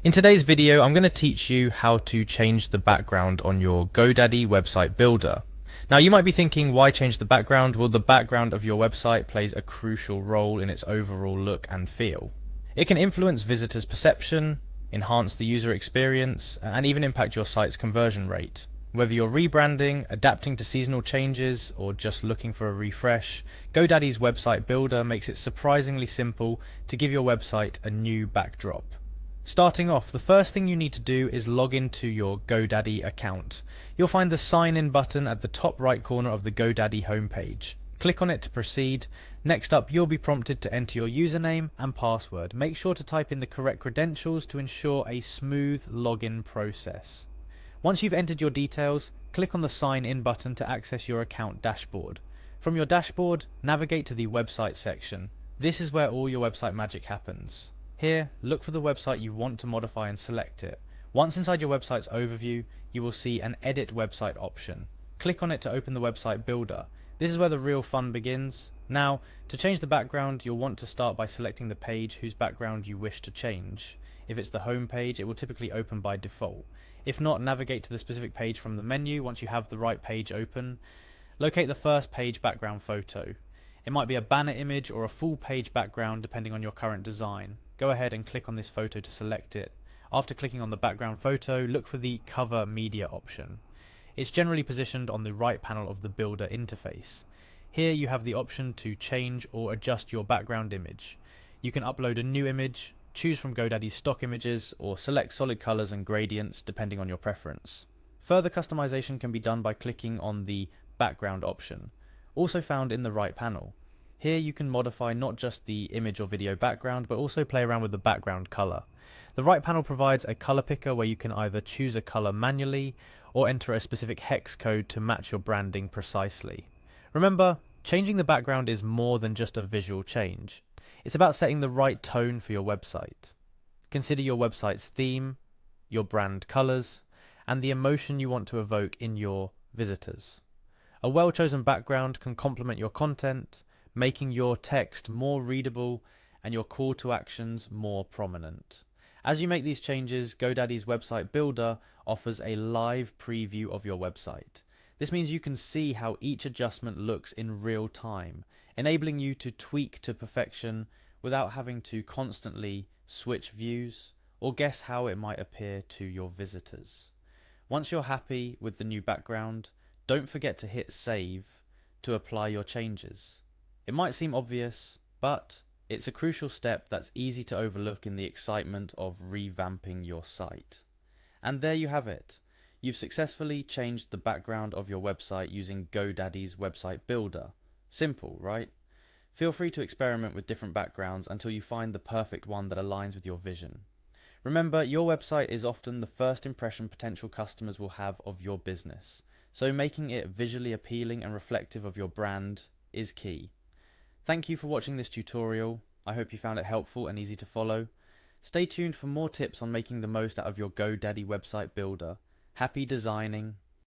In today's video, I'm going to teach you how to change the background on your GoDaddy website builder. Now you might be thinking, why change the background? Well, the background of your website plays a crucial role in its overall look and feel. It can influence visitors' perception, enhance the user experience, and even impact your site's conversion rate. Whether you're rebranding, adapting to seasonal changes, or just looking for a refresh, GoDaddy's website builder makes it surprisingly simple to give your website a new backdrop. Starting off, the first thing you need to do is log into your GoDaddy account. You'll find the sign in button at the top right corner of the GoDaddy homepage. Click on it to proceed. Next up, you'll be prompted to enter your username and password. Make sure to type in the correct credentials to ensure a smooth login process. Once you've entered your details, click on the sign in button to access your account dashboard. From your dashboard, navigate to the website section. This is where all your website magic happens. Here, look for the website you want to modify and select it. Once inside your website's overview, you will see an Edit Website option. Click on it to open the website builder. This is where the real fun begins. Now, to change the background, you'll want to start by selecting the page whose background you wish to change. If it's the home page, it will typically open by default. If not, navigate to the specific page from the menu once you have the right page open. Locate the first page background photo. It might be a banner image or a full page background depending on your current design. Go ahead and click on this photo to select it. After clicking on the background photo, look for the Cover Media option. It's generally positioned on the right panel of the Builder interface. Here you have the option to change or adjust your background image. You can upload a new image, choose from GoDaddy's stock images, or select solid colors and gradients depending on your preference. Further customization can be done by clicking on the Background option, also found in the right panel. Here you can modify not just the image or video background, but also play around with the background color. The right panel provides a color picker where you can either choose a color manually or enter a specific hex code to match your branding precisely. Remember, changing the background is more than just a visual change. It's about setting the right tone for your website. Consider your website's theme, your brand colors, and the emotion you want to evoke in your visitors. A well-chosen background can complement your content, making your text more readable and your call to actions more prominent. As you make these changes, GoDaddy's website builder offers a live preview of your website. This means you can see how each adjustment looks in real time, enabling you to tweak to perfection without having to constantly switch views or guess how it might appear to your visitors. Once you're happy with the new background, don't forget to hit save to apply your changes. It might seem obvious, but it's a crucial step that's easy to overlook in the excitement of revamping your site. And there you have it. You've successfully changed the background of your website using GoDaddy's website builder. Simple, right? Feel free to experiment with different backgrounds until you find the perfect one that aligns with your vision. Remember, your website is often the first impression potential customers will have of your business, so making it visually appealing and reflective of your brand is key. Thank you for watching this tutorial. I hope you found it helpful and easy to follow. Stay tuned for more tips on making the most out of your GoDaddy website builder. Happy designing!